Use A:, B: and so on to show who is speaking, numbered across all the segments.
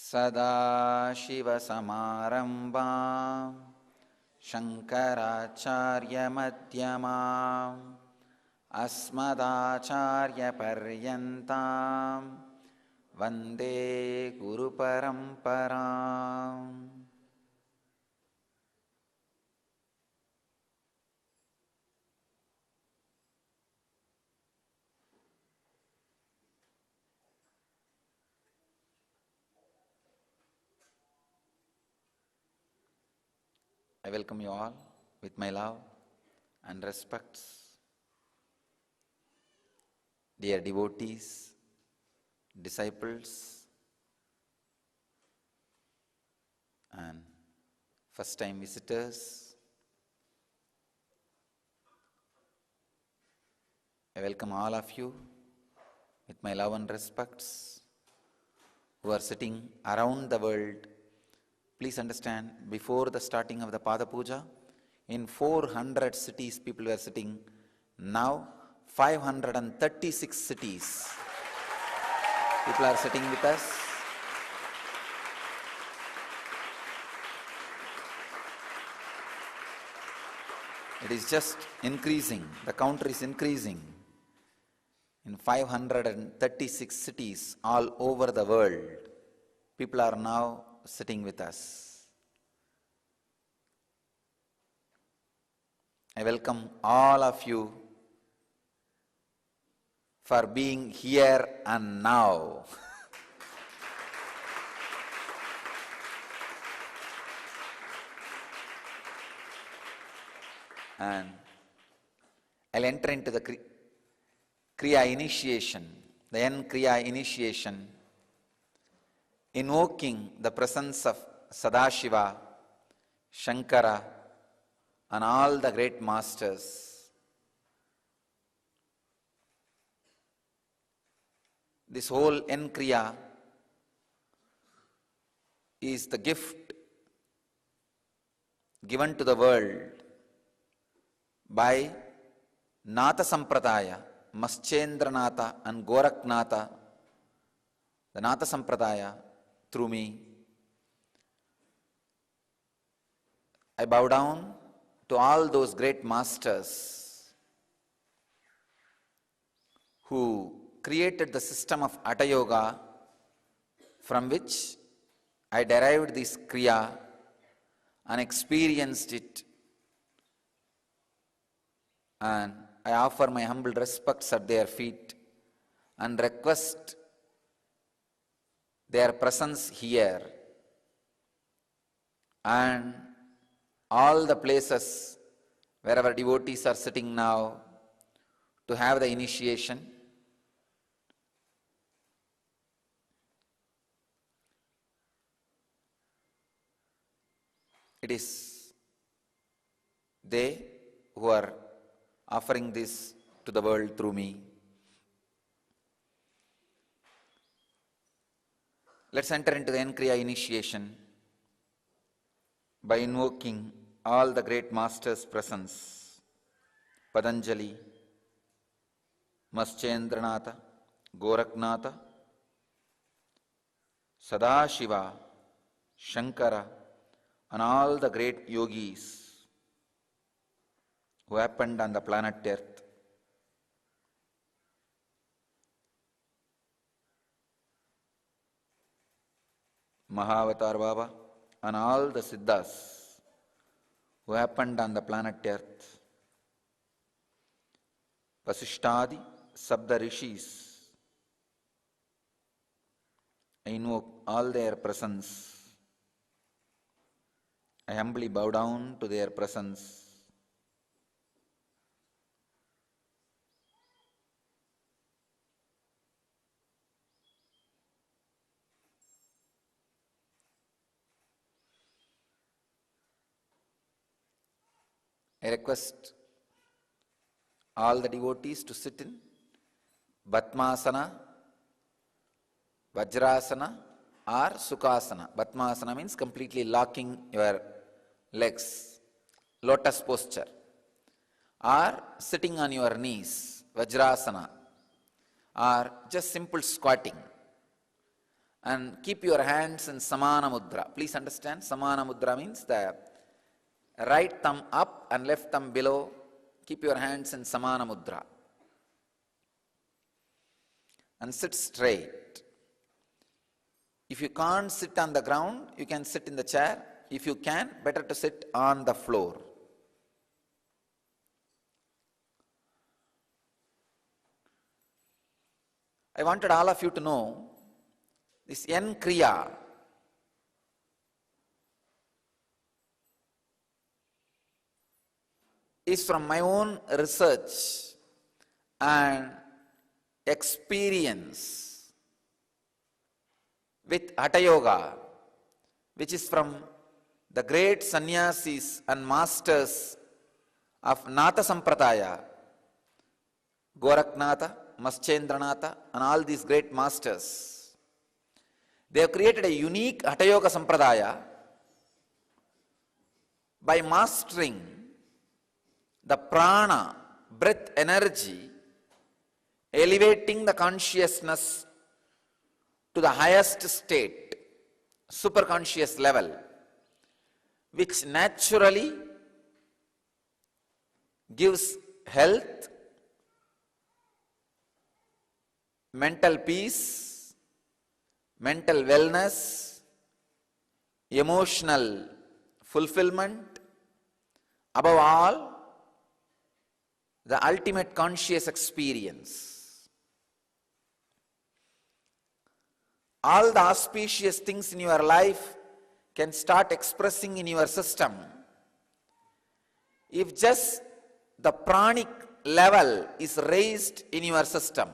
A: सदाशिवसमारम्भां शङ्कराचार्यमध्यमाम् अस्मदाचार्यपर्यन्तां वन्दे गुरुपरम्पराम्. I welcome you all with my love and respects. Dear devotees, disciples, and first-time visitors, I welcome all of you with my love and respects who are sitting around the world. Please understand, before the starting of the Pada Puja, in 400 cities people were sitting. Now 536 cities people are sitting with us. It is just increasing. The count is increasing. In 536 cities all over the world, people are now sitting with us. I welcome all of you for being here and now. And I'll enter into the Kriya initiation, the N Kriya initiation, invoking the presence of Sadashiva, Shankara, and all the great masters. This whole N Kriya is the gift given to the world by Natha Sampradaya, Maschendranatha and Goraknatha, the Natha Sampradaya, through me. I bow down to all those great masters who created the system of Hatha Yoga, from which I derived this Kriya and experienced it. And I offer my humble respects at their feet and request their presence here and all the places wherever devotees are sitting now to have the initiation. It is they who are offering this to the world through me. Let's enter into the N Kriya initiation by invoking all the great masters' presence. Patanjali, Maschendranatha, Goraknatha, Sadashiva, Shankara, and all the great yogis who happened on the planet Earth. Mahavatar Baba and all the Siddhas who happened on the planet Earth. Vasishtadi, Sabda Rishis. I invoke all their presence. I humbly bow down to their presence. I request all the devotees to sit in Batmasana, Vajrasana or Sukhasana. Batmasana means completely locking your legs, lotus posture, or sitting on your knees, Vajrasana, or just simple squatting, And keep your hands in Samana Mudra. Please understand, Samana Mudra means the right thumb up and left thumb below. Keep your hands in Samana Mudra. And sit straight. If you can't sit on the ground, you can sit in the chair. If you can, better to sit on the floor. I wanted all of you to know this N Kriya is from my own research and experience with Hatha Yoga, which is from the great sannyasis and masters of Natha Sampradaya, Goraknatha, Maschendranatha, and all these great masters. They have created a unique Hatha Yoga Sampradaya by mastering the prana, breath energy, elevating the consciousness to the highest state, superconscious level, which naturally gives health, mental peace, mental wellness, emotional fulfillment, above all, the ultimate conscious experience. All the auspicious things in your life can start expressing in your system if just the pranic level is raised in your system.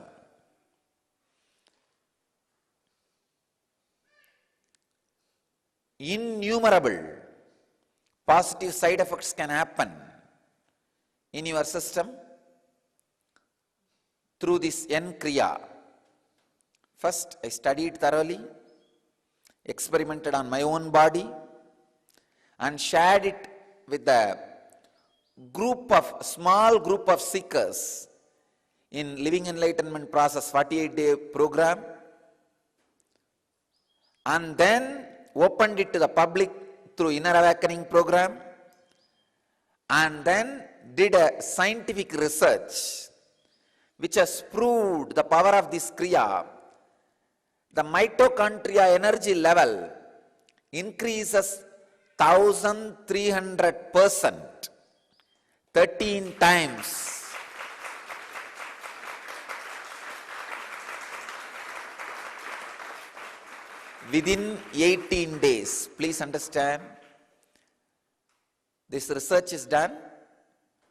A: Innumerable positive side effects can happen in your system through this N Kriya. First, I studied thoroughly, experimented on my own body, and shared it with the small group of seekers in Living Enlightenment Process 48-day program, and then opened it to the public through Inner Awakening program, and then did a scientific research which has proved the power of this Kriya. The mitochondria energy level increases 1300%, 13 times. Within 18 days. Please understand, this research is done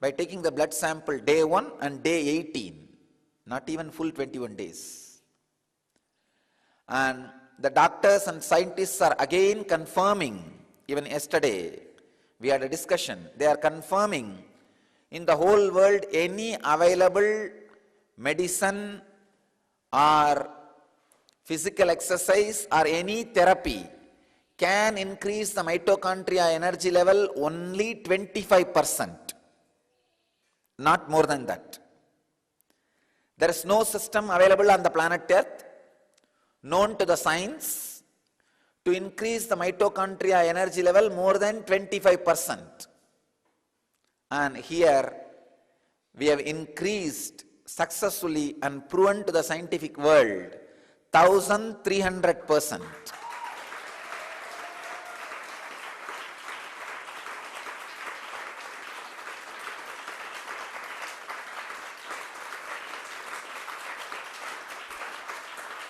A: by taking the blood sample day 1 and day 18, not even full 21 days. And the doctors and scientists are again confirming, even yesterday we had a discussion, they are confirming in the whole world any available medicine or physical exercise or any therapy can increase the mitochondria energy level only 25%, not more than that. There is no system available on the planet Earth known to the science to increase the mitochondria energy level more than 25%. And here we have increased successfully and proven to the scientific world 1300%.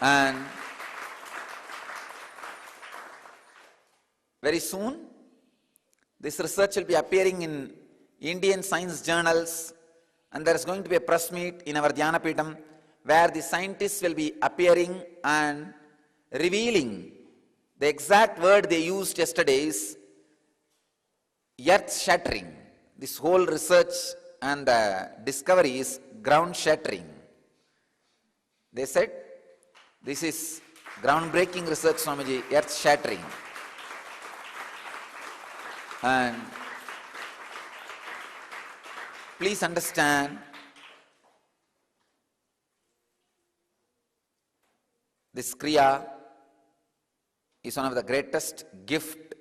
A: And very soon, this research will be appearing in Indian science journals, and there is going to be a press meet in our Dhyanapeetham where the scientists will be appearing and revealing the exact word they used yesterday is earth shattering. This whole research and discovery is ground shattering. They said, this is groundbreaking research, Swamiji, earth shattering. And please understand, this Kriya is one of the greatest gift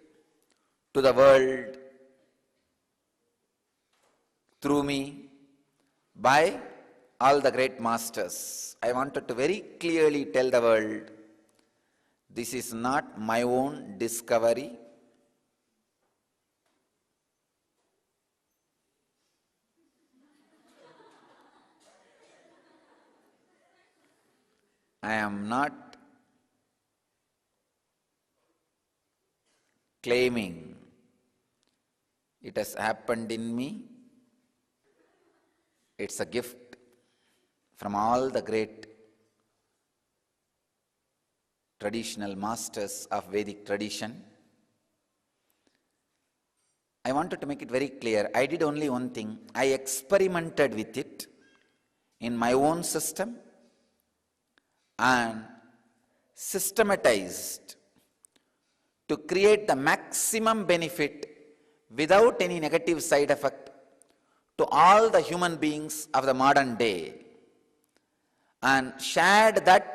A: to the world through me by all the great masters. I wanted to very clearly tell the world, this is not my own discovery. I am not claiming it has happened in me. It's a gift from all the great traditional masters of Vedic tradition. I wanted to make it very clear. I did only one thing. I experimented with it in my own system and systematized to create the maximum benefit without any negative side effect to all the human beings of the modern day, and shared that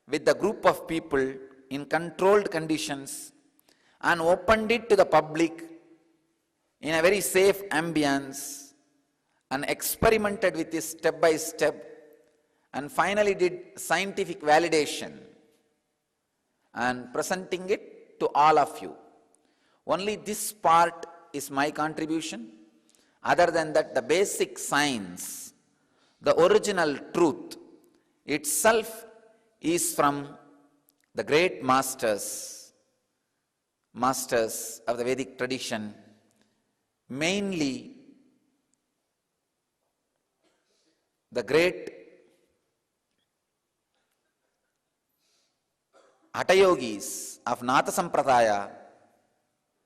A: with the group of people in controlled conditions and opened it to the public in a very safe ambience and experimented with this step by step, and finally did scientific validation and presenting it to all of you. Only this part is my contribution. Other than that, the basic science, the original truth itself is from the great masters of the Vedic tradition, mainly the great Hatayogis of Natha Sampradaya,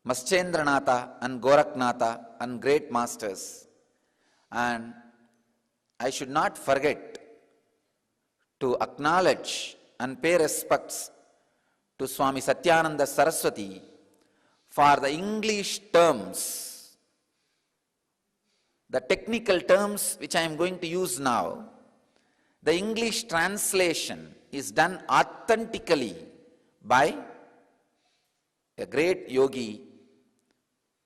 A: Maschendranatha and Goraknatha and great masters. And I should not forget to acknowledge and pay respects to Swami Satyananda Saraswati for the English terms, the technical terms which I am going to use now. The English translation is done authentically by a great yogi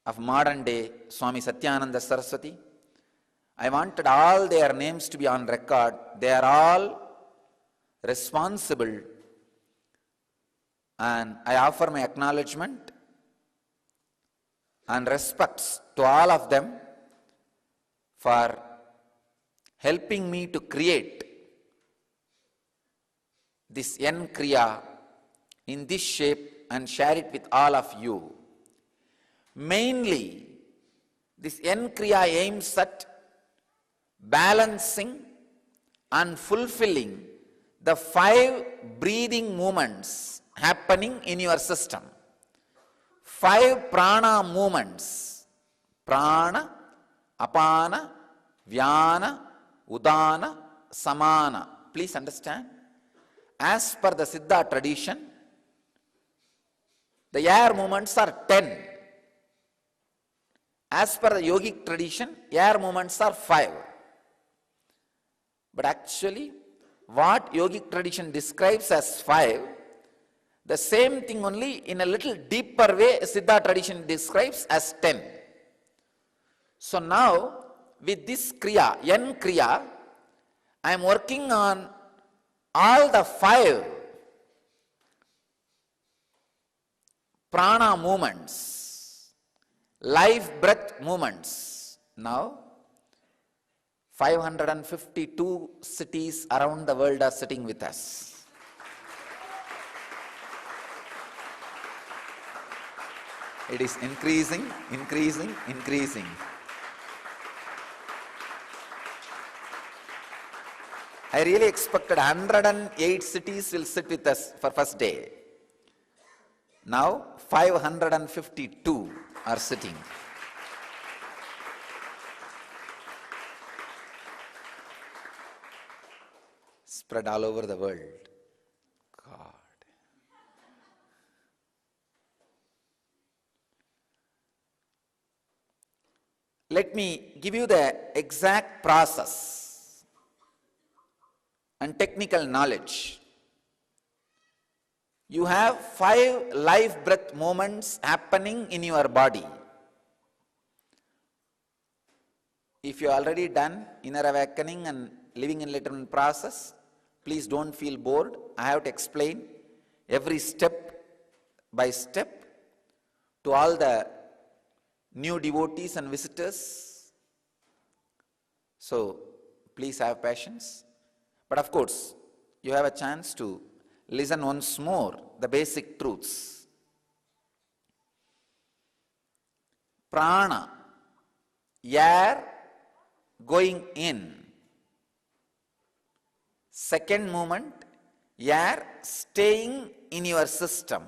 A: of modern day, Swami Satyananda Saraswati. I wanted all their names to be on record. They are all responsible, and I offer my acknowledgement and respects to all of them for helping me to create this N Kriya in this shape and share it with all of you. Mainly, this N Kriya aims at balancing and fulfilling the 5 breathing movements happening in your system. 5 prana movements: prana, apana, vyana, udana, samana. Please understand, as per the Siddha tradition, the air movements are 10. As per the yogic tradition, air movements are 5. But actually, what yogic tradition describes as 5, the same thing only in a little deeper way Siddha tradition describes as 10. So now, with this Kriya, N Kriya, I am working on all the 5 prana movements, life breath movements. Now, 552 cities around the world are sitting with us. It is increasing, increasing, increasing. I really expected 108 cities will sit with us for first day. Now 552 are sitting. Spread all over the world. God. Let me give you the exact process and technical knowledge. You have 5 life breath moments happening in your body. If you already done inner awakening and living enlightenment process, please don't feel bored. I have to explain every step by step to all the new devotees and visitors. So please have patience. But of course, you have a chance to listen once more the basic truths. Prana, air going in. Second movement, air staying in your system.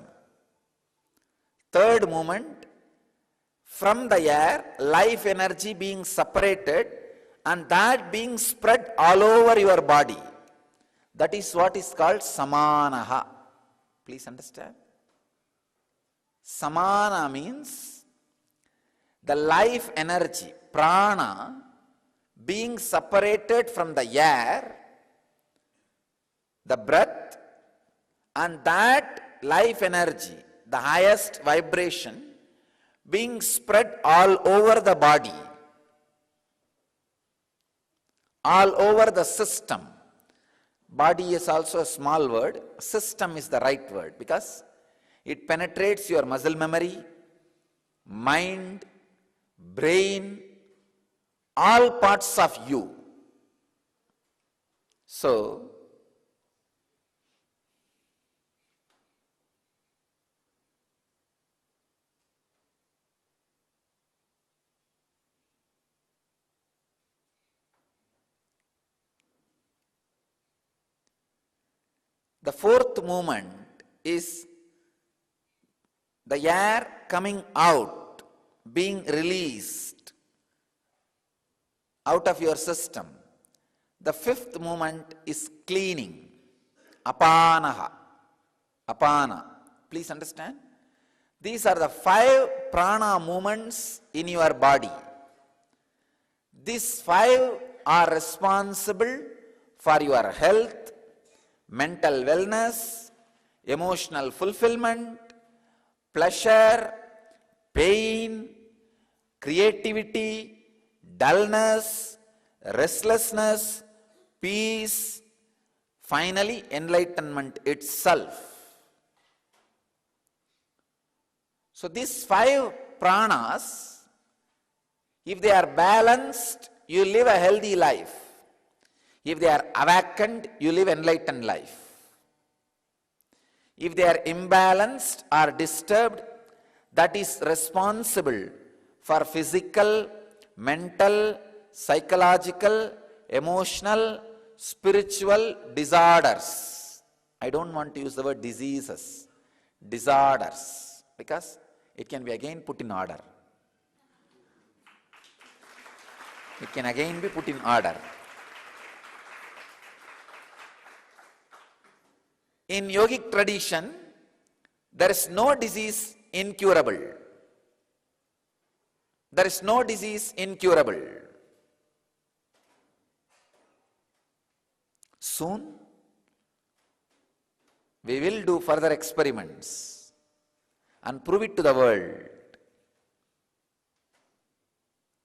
A: Third movement, from the air, life energy being separated and that being spread all over your body. That is what is called samanaha. Please understand. Samana means the life energy, prana, being separated from the air, the breath, and that life energy, the highest vibration, being spread all over the body, all over the system. Body is also a small word. System is the right word because it penetrates your muscle memory, mind, brain, all parts of you. So, the fourth movement is the air coming out, being released out of your system. The fifth movement is cleaning, apanaha, apana. Please understand. These are the 5 prana movements in your body. These 5 are responsible for your health, mental wellness, emotional fulfillment, pleasure, pain, creativity, dullness, restlessness, peace, finally enlightenment itself. So these 5 pranas, if they are balanced, you live a healthy life. If they are awakened, you live enlightened life. If they are imbalanced or disturbed, that is responsible for physical, mental, psychological, emotional, spiritual disorders. I don't want to use the word diseases, disorders, because it can be again put in order. It can again be put in order. In yogic tradition, there is no disease incurable. There is no disease incurable. Soon, we will do further experiments and prove it to the world.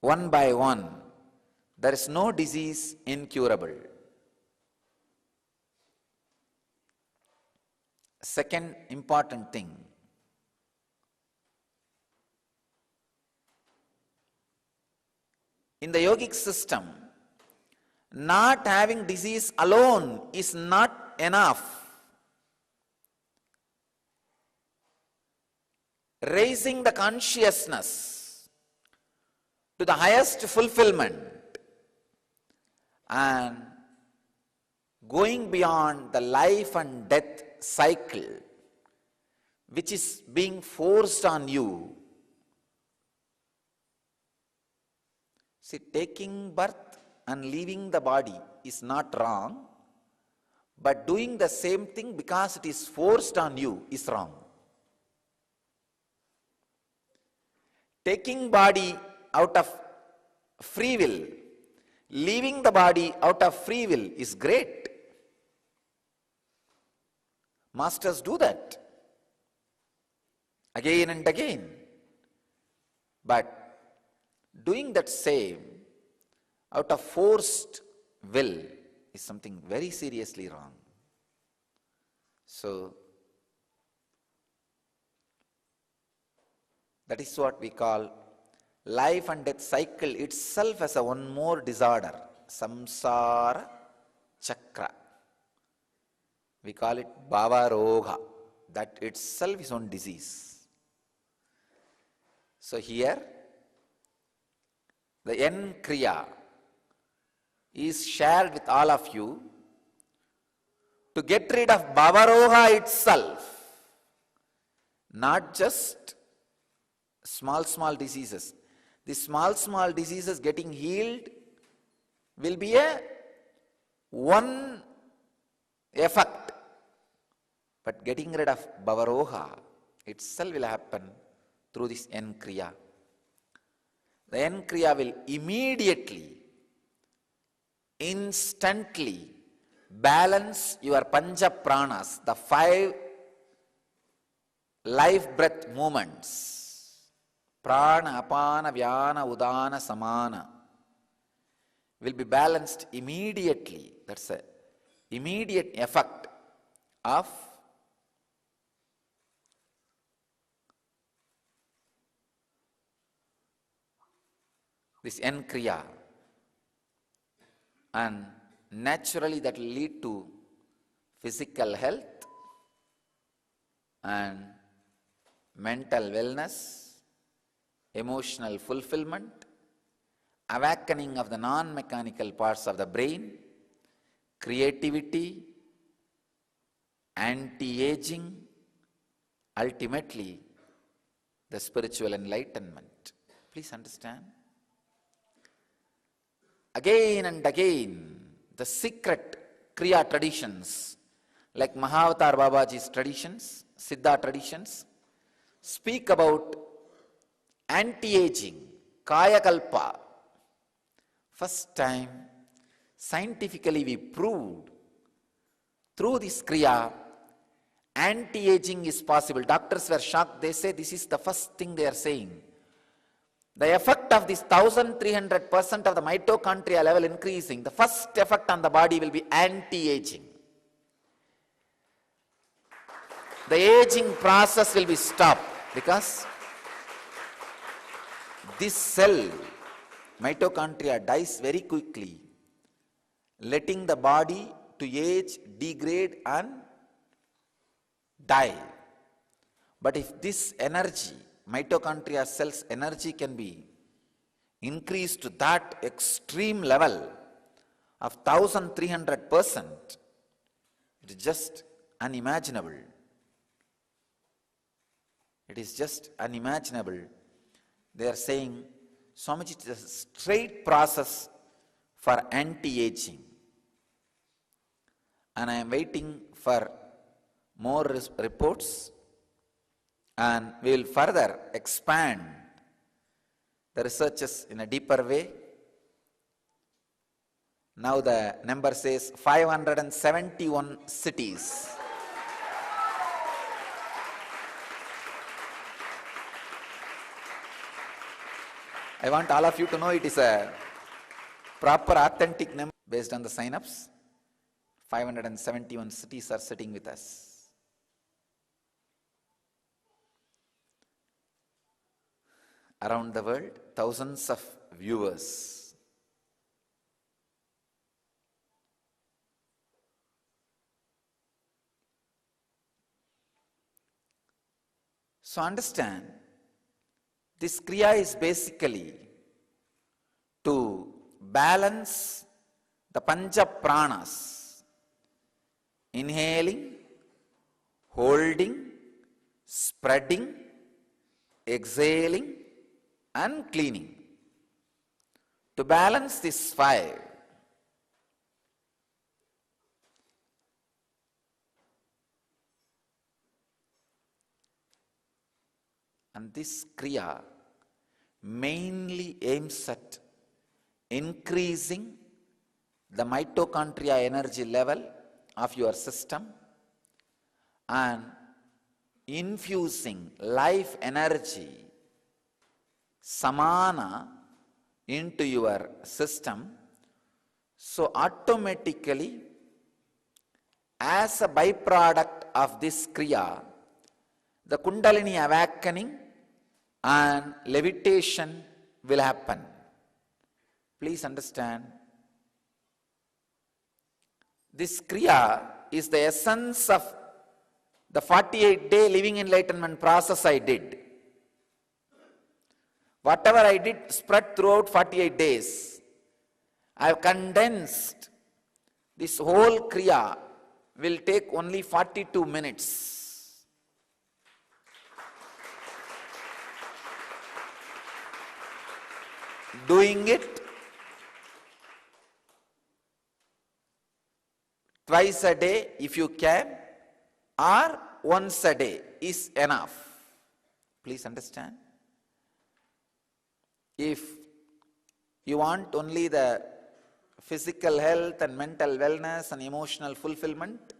A: One by one, there is no disease incurable. Second important thing, in the yogic system, not having disease alone is not enough. Raising the consciousness to the highest fulfillment and going beyond the life and death cycle which is being forced on you. See, taking birth and leaving the body is not wrong, but doing the same thing because it is forced on you is wrong. Taking body out of free will, leaving the body out of free will is great. Masters do that. again and again. But doing that same out of forced will is something very seriously wrong. So, that is what we call life and death cycle itself as a one more disorder, samsara chakra. We call it bhavaroga. That itself is one disease. So here, the N Kriya is shared with all of you to get rid of bhavaroga itself, not just small diseases. The small diseases getting healed will be a one effect, but getting rid of bhavaroga itself will happen through this N Kriya. The N Kriya will immediately, instantly balance your Pancha Pranas, the 5 life breath movements. Prana, Apana, Vyana, Udana, Samana will be balanced immediately. That's an immediate effect of this N Kriya, and naturally that will lead to physical health and mental wellness, emotional fulfillment, awakening of the non-mechanical parts of the brain, creativity, anti-aging, ultimately the spiritual enlightenment. Please understand. Again and again, the secret Kriya traditions, like Mahavatar Babaji's traditions, Siddha traditions, speak about anti-aging, Kaya Kalpa. First time, scientifically we proved through this Kriya, anti-aging is possible. Doctors were shocked. They say this is the first thing they are saying. The effect of this 1300% of the mitochondria level increasing, the first effect on the body will be anti-aging. The aging process will be stopped because this cell, mitochondria, dies very quickly, letting the body to age, degrade and die. But if this energy, mitochondria cells energy can be increased to that extreme level of 1300%, it is just unimaginable. It is just unimaginable. They are saying, Swamiji, it is a straight process for anti-aging. And I am waiting for more reports, and we will further expand the researches in a deeper way. Now the number says 571 cities. I want all of you to know it is a proper authentic number based on the sign-ups. 571 cities are sitting with us. Around the world, thousands of viewers. So understand, this Kriya is basically to balance the Pancha Pranas, inhaling, holding, spreading, exhaling and cleaning. To balance this 5, and this Kriya mainly aims at increasing the mitochondria energy level of your system and infusing life energy, samana, into your system, so automatically, as a byproduct of this kriya, the Kundalini awakening and levitation will happen. Please understand. This kriya is the essence of the 48-day living enlightenment process I did. Whatever I did spread throughout 48 days. I have condensed. This whole kriya will take only 42 minutes. Doing it twice a day if you can, or once a day is enough. Please understand. If you want only the physical health and mental wellness and emotional fulfillment,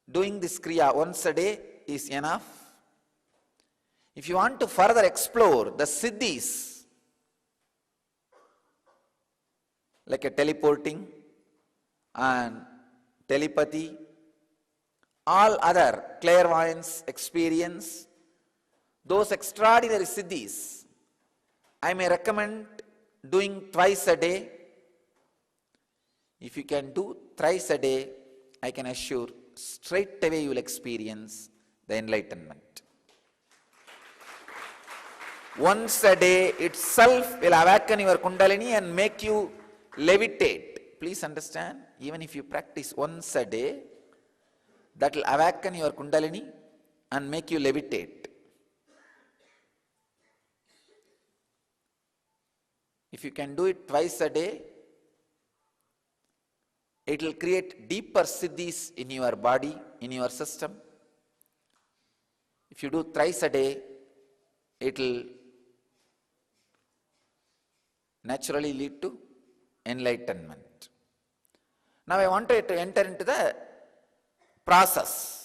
A: doing this kriya once a day is enough. If you want to further explore the siddhis, like a teleporting and telepathy, all other clairvoyance experience, those extraordinary siddhis, I may recommend doing twice a day. If you can do thrice a day, I can assure straight away you will experience the enlightenment. Once a day itself will awaken your Kundalini and make you levitate. Please understand, even if you practice once a day, that will awaken your Kundalini and make you levitate. If you can do it twice a day, it will create deeper siddhis in your body, in your system. If you do thrice a day, it will naturally lead to enlightenment. Now I want to enter into the process.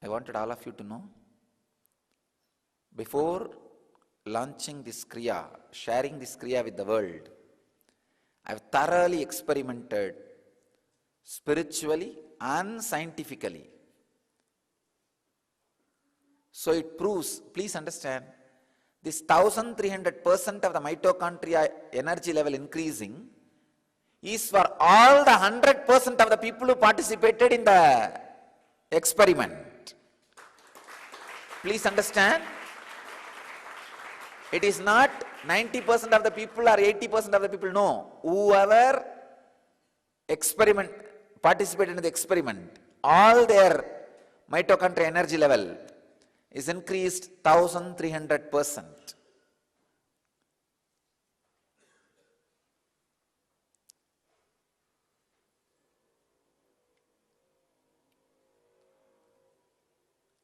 A: I wanted all of you to know, before launching this kriya, sharing this kriya with the world, I have thoroughly experimented spiritually and scientifically. So it proves, please understand, this 1300% of the mitochondria energy level increasing is for all the 100% of the people who participated in the experiment. Please understand, it is not 90% of the people or 80% of the people, no. Whoever participated in the experiment, all their mitochondria energy level is increased 1300%.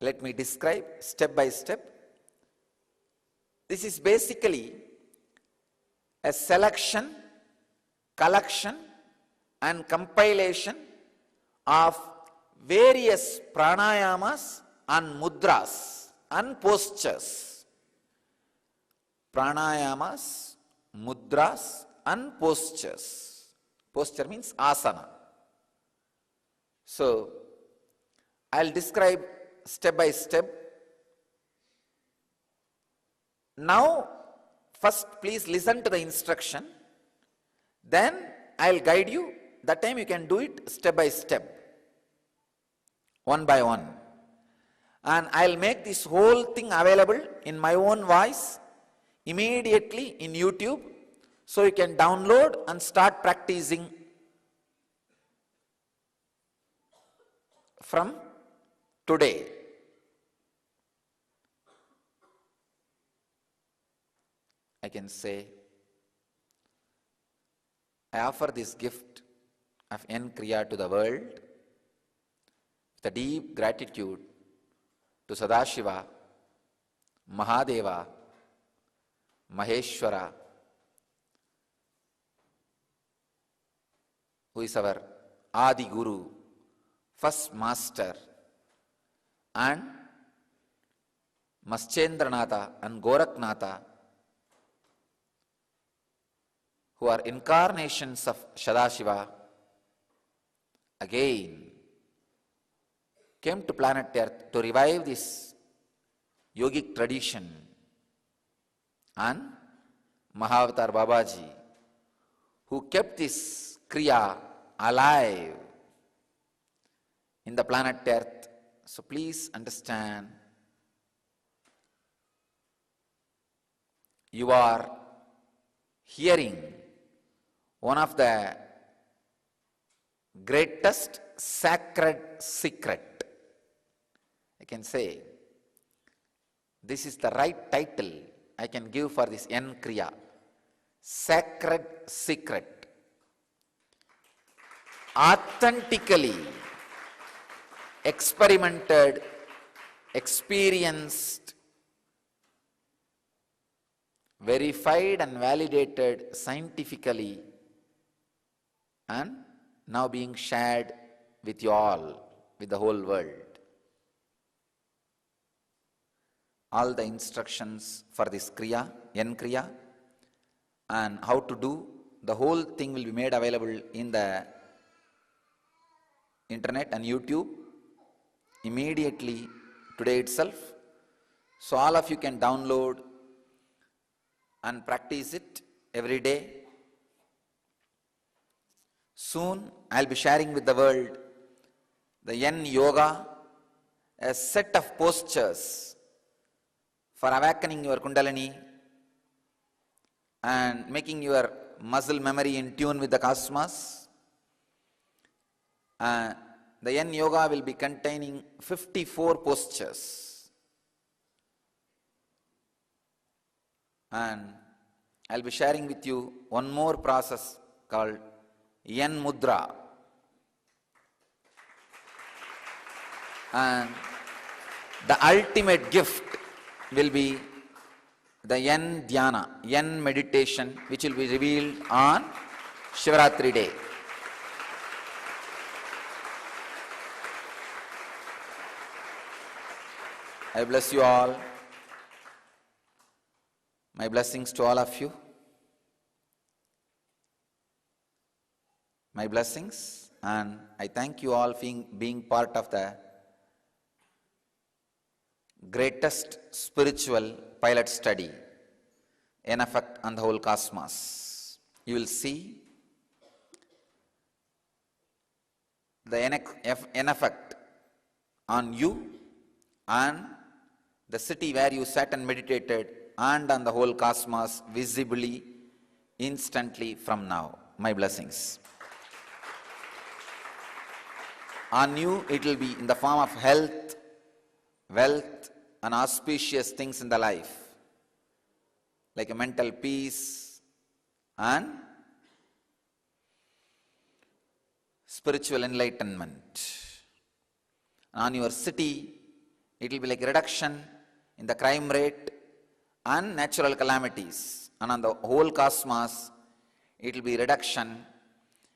A: Let me describe step by step. This is basically a selection, collection and compilation of various pranayamas and mudras and postures. Pranayamas, mudras and postures. Posture means asana. So, I'll describe step by step. Now, first please listen to the instruction. Then I'll guide you. That time you can do it step by step, one by one. And I'll make this whole thing available in my own voice immediately in YouTube, so you can download and start practicing from today. I can say, I offer this gift of N-Kriya to the world with a deep gratitude to Sadashiva, Mahadeva, Maheshwara, who is our Adi Guru, first master, and Maschendranatha and Goraknatha, who are incarnations of Sadashiva, again came to planet Earth to revive this yogic tradition, and Mahavatar Babaji, who kept this Kriya alive in the planet Earth. So please understand, you are hearing one of the greatest sacred secret. I can say, this is the right title I can give for this N Kriya. Sacred secret. Authentically experimented, experienced, verified and validated scientifically, and now being shared with you all, with the whole world. All the instructions for this Kriya, N Kriya, and how to do, the whole thing will be made available in the internet and YouTube immediately today itself. So all of you can download and practice it every day. Soon I'll be sharing with the world the Yen Yoga, a set of postures for awakening your Kundalini and making your muscle memory in tune with the cosmos. The Yen Yoga will be containing 54 postures. And I'll be sharing with you one more process called Yen Mudra. And the ultimate gift will be the Yen Dhyana, Yen meditation, which will be revealed on Shivaratri day. I bless you all. My blessings to all of you. My blessings, and I thank you all for being part of the greatest spiritual pilot study in effect on the whole cosmos. You will see the in effect on you and the city where you sat and meditated, and on the whole cosmos visibly, instantly from now. My blessings. On you it will be in the form of health, wealth, and auspicious things in the life, like a mental peace and spiritual enlightenment. On your city, it will be like reduction in the crime rate and natural calamities. And on the whole cosmos, it will be reduction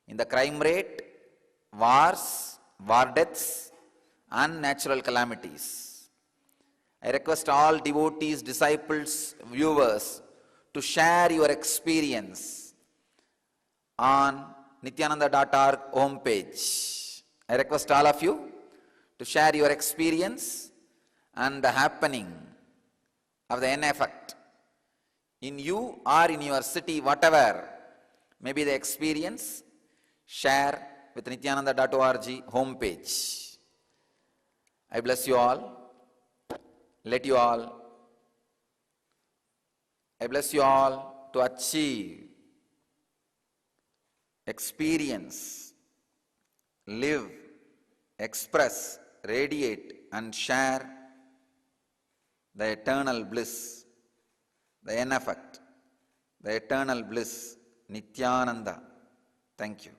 A: in the crime rate, wars, war deaths, and natural calamities. I request all devotees, disciples, viewers to share your experience on nityananda.org homepage. I request all of you to share your experience and the happening of the N effect in you or in your city, whatever may be the experience, share with nityananda.org homepage. I bless you all. Let you all, I bless you all to achieve, experience, live, express, radiate, and share the eternal bliss, the N effect, the eternal bliss, Nityananda. Thank you.